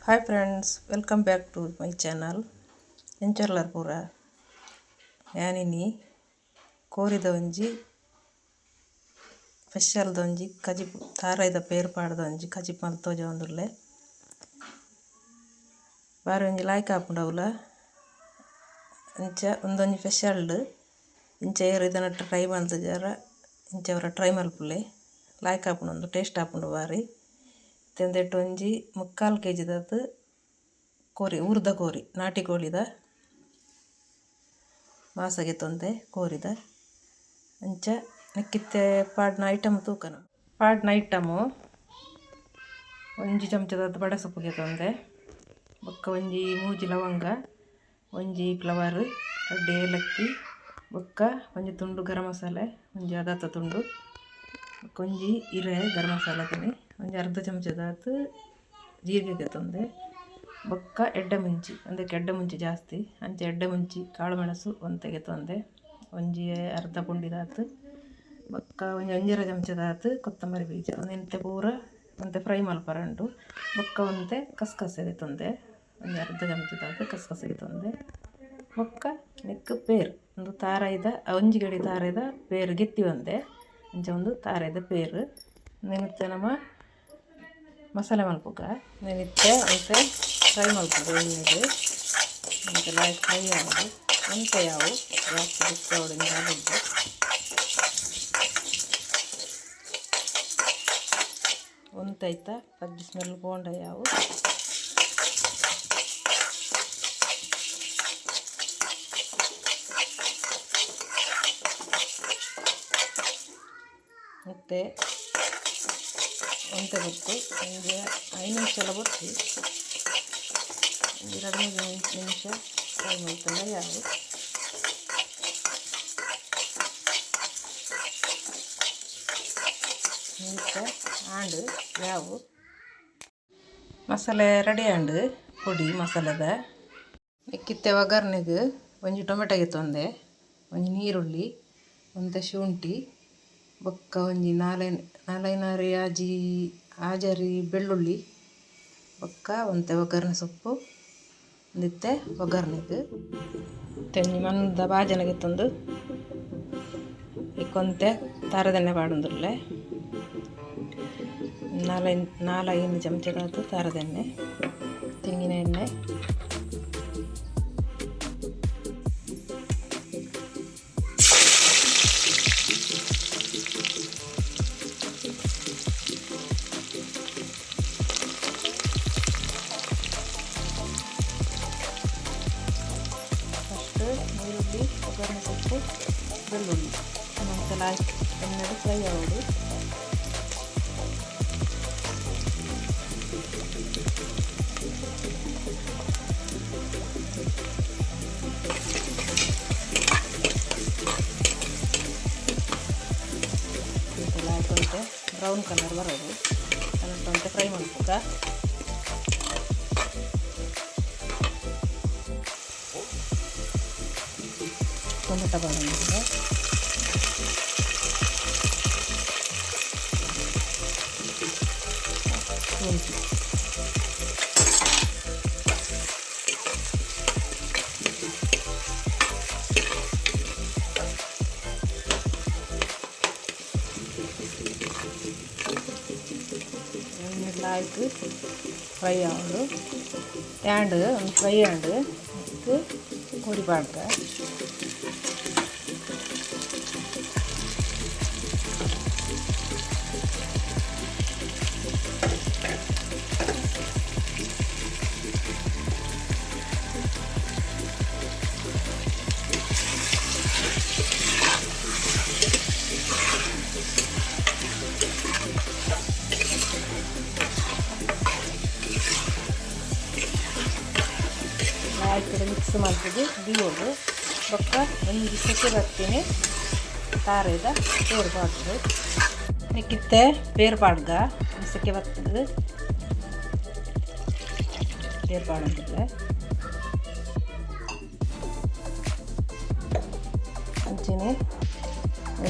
Hi friends, welcome back to my channel. ಎಂಚರ್ಲರ್ ಪೂರ ಯಾನಿನಿ ಕೋರಿದ ಒಂಜಿ ಸ್ಪೆಷಲ್ದ ಒಂಜಿ ಕಜಿಪು ತಾರಾಯ್ದ ಪೇರು ಪಾಡ್ದ ಒಂಜಿ ಕಜಿಪು ಮಲ್ತೋಜ ಒಂದುಲ್ಲೆ ಬಾರಿ ಒಂಜಿ ಲಾಯ್ಕ್ ಆಪುಂಡವುಲ ಇಂಚ ಒಂದೊಂಜಿ ಸ್ಪೆಷಲ್ಡ್ ಇಂಚ ಏರು ಇದನ್ನು ಟ್ರೈ ಮಲ್ತಜಾರ ಇಂಚ ಅವರ ಟ್ರೈ ಮಲ್ಪುಲ್ಲೆ ಲಾಯ್ಕ್ ಆಪುಂಡು, ಒಂದು ಟೇಸ್ಟ್ ಆಪುಂಡು ಬಾರಿ. ತೆಂದೆಟ್ಟು ಒಂಜಿ 3/4 kg ಕೋರಿ ಊರ್ದ ಕೋರಿ ನಾಟಿ ಕೋಳಿದ ಮಾಸಗೆ ತೊಂದೆ ಕೋರಿದ ಅಂಚ ನೆಕ್ಕಿತ್ತೆ ಪಾಡ್ನ ಐಟಮ್ ತೂಕನ ಪಾಡ್ನ ಐಟಮು ಒಂಜಿ ಚಮಚದ ಬಡೆ ಸೊಪ್ಪುಗೆ ತೊಂದೆ ಬೊಕ್ಕ ಒಂಜಿ ಮೂಜಿ ಲವಂಗ, ಒಂಜಿ ಫ್ಲವರ್, 2 ಏಲಕ್ಕಿ, ಬೊಕ್ಕ ಒಂಜಿ ತುಂಡು ಗರಂ ಮಸಾಲೆ, ಒಂಜಿ ಅದಾತ ತುಂಡು, ಬೊಕ್ಕ ಒಂಜಿ ಇರೆ ಗರಂ ಮಸಾಲೆಗನೆ ಒಂಜಿ ಅರ್ಧ ಚಮಚದ ಜೀರಿಗೆ ತೊಂದೆ, ಬೊಕ್ಕ ಎಡ್ಡೆ ಮುಂಚಿ ಅದಕ್ಕೆ ಎಡ್ಡೆ ಮುಂಚಿ ಜಾಸ್ತಿ ಅಂಚೆ ಎಡ್ಡೆ ಮುಂಚಿ ಕಾಳು ಮೆಣಸು ಒಂತೆಗೆ ತೊಂದೆ, ಒಂಜಿ ಅರ್ಧ ಪುಂಡಿದಾತು, ಬೊಕ್ಕ ಒಂಜಿ 1 ಚಮಚದ ಕೊತ್ತಂಬರಿ ಬೀಜ ಒಂತೆ ಪೂರ ಒಂತೆ ಫ್ರೈ ಮಲ್ಪರಂಡು, ಬೊಕ್ಕ ಒಂತೆ ಕಸ್ಕಸೆಗೆ ತೊಂದೆ ಒಂಜಿ ಅರ್ಧ ಚಮಚದ ಕಸ್ಕಸೆಗೆ ತೊಂದೆ, ಬೊಕ್ಕ ನೆಕ್ಕ್ ಪೇರು ಒಂದು ತಾರಾಯ್ದ ಒಂಜಿ ಗಡಿ ತಾರಾಯ್ದ ಪೇರು ಗೆತ್ತಿ ಒಂದೆ ಅಂಚ ಒಂದು ತಾರಾಯ್ದ ಪೇರು ನೆನಿತ್ತೆ ನಮ್ಮ ಮಸಾಲೆ ಮಲ್ಪುಗ ನೆನಿತ್ತೆ ಅಂತೆ ಫ್ರೈ ಮಲ್ಪುಗ ಎಣ್ಣೆಗೆ ಮತ್ತು ಲೈಟ್ ಫ್ರೈ ಆಗೋದು ಅಂತೆ ಯಾವು ಜಾಸ್ತಿ ಬಿಟ್ಟು ಅವಳಿಂದ ಆಗೋದು ಒಂತಾಯ್ತಾ ಪಜ್ಜಿ ಸ್ಮೆಲ್ ಬೋಂಡ ಯಾವು ಮತ್ತು ಒಂತೆ ಗೊತ್ತು ಒಂದು 5 ನಿಮಿಷ ಎಲ್ಲ ಬೊತ್ತಿ 2-3 ನಿಮಿಷ ಫ್ರೈ ಮಾಡ್ತಾನೆ ಯಾವು ನಿಮಿಷ ಆಂಡು ಯಾವು ಮಸಾಲೆ ರೆಡಿ ಆಂಡು ಪೊಡಿ ಮಸಾಲೆದ ನೆಕ್ಕಿತ್ತೆ ಒಗ್ಗರ್ನೆಗೆ ಒಂಜಿ ಟೊಮೆಟೊಗೆ ತೊಂದೆ, ಒಂಜಿ ನೀರುಳ್ಳಿ, ಒಂತೆ ಶುಂಠಿ, ಬೊಕ್ಕ ಒಂಜಿ ನಾಲೈನಾರಿ ಆಜರಿ ಬೆಳ್ಳುಳ್ಳಿ, ಬೊಕ್ಕ ಒಂತೆ ಒಗ್ಗರಣೆ ಸೊಪ್ಪು ಒಂದಿತ್ತೆ ಒಗ್ಗರಣೆಗೆ ತೆಂಜಿ ಮಂದ ಬಾಜನೆಗೆ ತಂದು ಇಕ್ಕೊಂತೆ ತಾರದೆಣ್ಣೆ ಪಾಡುಂದುಲ್ಲೆ 4-5 ಚಮಚದ ತಾರದೆಣ್ಣೆ ತೆಂಗಿನ ಎಣ್ಣೆ ನೀರುಳ್ಳಿ, ಒಗ್ಗರಣೆ ಸೊಪ್ಪು, ಬೆಳ್ಳುಳ್ಳಿ ಒಂದ್ಸಲ ಎಣ್ಣೆದು ಫ್ರೈ ಆಗೋದು ಒಂದ್ಸಲ ಹಾಕೊಂತೆ ಬ್ರೌನ್ ಕಲರ್ ಬರೋದು ಅದನ್ನು ಫ್ರೈ ಮಾಡ್ಬೇಕ ಟೊಮೆಟೊ ಬಾಳೆಹಣ್ಣು ಶುಂಠಿ ಎಣ್ಣೆಲ್ಲ ಆಯಿತು ಫ್ರೈ ಆಗೋದು ಆ್ಯಂಡ್ ಒಂದು ಫ್ರೈ ಆ್ಯಂಡ್ ಕೋರಿ ಪಾಡ್ಕ ಆಯ್ತು ಮಿಕ್ಸ್ ಮಾಡ್ತಿದ್ದು ಬಿಯೋದು ಬೊಕ್ಕ ಒಂಜಿ ಸೆಕೆ ಬರ್ತೀನಿ ತಾರಾಯ್ದ ಪೇರು ಪಾಡ್ದು ನೆಕ್ಕಿತ್ತೆ ಪೇರು ಪಾಡ್ಗ ಸೆಕೆ ಬರ್ತದೆ ಪೇರು ಪಾಡಂತಿಲ್ಲ ಅಂಚೆನೆ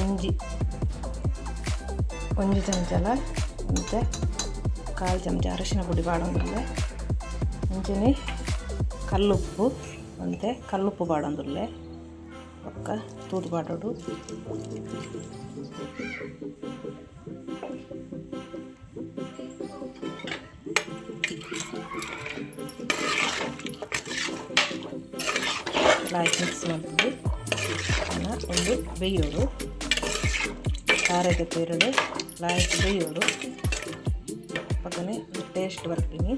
ಒಂಜಿ ಚಮಚಲ ಮತ್ತು 1/4 ಚಮಚ ಅರಿಶಿನ ಪುಡಿ ಪಾಡೋದಿಲ್ಲ ಅಂಚನೆ ಕಲ್ಲುಪ್ಪು ಮತ್ತು ಕಲ್ಲುಪ್ಪು ಬಾಡೊಂದುಲ್ಲೆ ಬೊಕ್ಕ ತೂತು ಬಾಡೋಡು ಲಾಯ್ಕ್ ಮಿಕ್ಸ್ ಮಾಡ್ತೀವಿ ಒಂದು ಬೇಯೋಡು ಖಾರದ ಪೇರಡು ಲಾಯ್ಕ್ ಬೇಯೋಡು ಪಕ್ಕನೆ ಟೇಸ್ಟ್ ಬರ್ತೀನಿ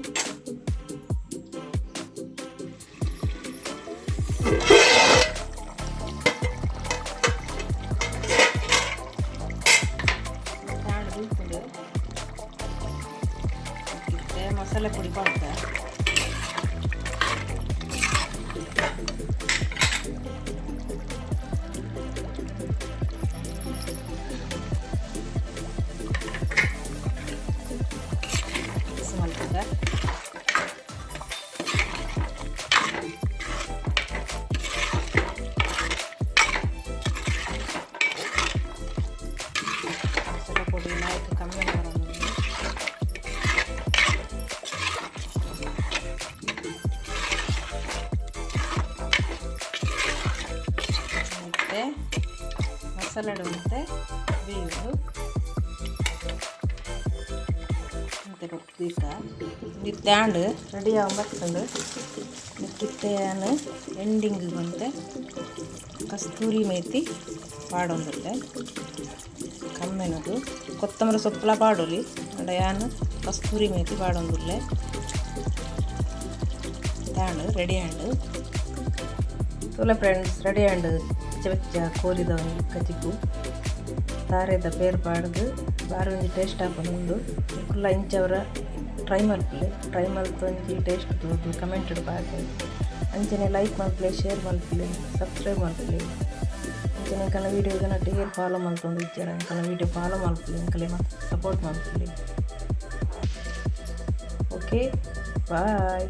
ಮಸಾಲೆ ಪುಡಿ ಪಾಕ ಮಾಡ್ತಾರೆ ಮಸಾಲೆ ಪುಡಿ ನಾಲ್ಕು ಕಮ್ಮಿ ಮಾಡೋದು ಮಸಾಲೆ ಮತ್ತೆ ಬೇಯೋದು ಮತ್ತೆ ಕೊಡ್ತೀಕ ಇತ್ತಾಂಡ್ ರೆಡಿ ಆಗುಂಡು ಕಿತ್ತೇನು ಎಂಡಿಂಗ್ ಬಂತೆ ಕಸ್ತೂರಿ ಮೇಥಿ ಪಾಡೊಂದುಲ್ಲೆ ಕಮ್ಮೆನದು ಕೊತ್ತಂಬರಿ ಸೊಪ್ಪುಲ ಪಾಡೋಲಿ ಅಡಯಾನು ಕಸ್ತೂರಿ ಮೇಥಿ ಪಾಡೊಂದುಲ್ಲೆ ತಾಂಡ್ ರೆಡಿ ಆಂಡ್ ತುಲೆ ಫ್ರೆಂಡ್ಸ್ ರೆಡಿ ಆಂಡ್ ಬೆಚ್ಚ ಕೋರಿದ ಒಂದು ಕಚಿಕು ತಾರೆದ ಪೇರು ಪಾಡ್ದು ಬಾರಿ ಒಂಜಿ ಟೇಸ್ಟ್ ಆಪುಂಡು ಕುಲ್ಲ ಇಂಚವರ ಟ್ರೈ ಮಲ್ಪೊಂಜಿ ಟೇಸ್ಟ್ ತೋದು ಕಮೆಂಟೆಡ್ ಪಾಡ್ದೆ ಅಂಚನೆ ಲೈಕ್ ಮಲ್ಪಲೆ ಶೇರ್ ಮಲ್ಪಲೆ ಸಬ್ಸ್ಕ್ರೈಬ್ ಮಲ್ಪಲೆ ಅಂಚನೆ ಎಂಕಲ್ನ ವೀಡಿಯೋಗೆ ನಟ್ಟಿಗೆ ಫಾಲೋ ಮಲ್ತೊಂದು ಇಜ್ಜರ ಎಂಕಲ್ನ ವೀಡಿಯೋ ಫಾಲೋ ಮಲ್ಪಲೆ ಎಂಕಲೆ ಮತ್ತೆ ಸಪೋರ್ಟ್ ಮಲ್ಪಲೆ ಓಕೆ ಬಾಯ್.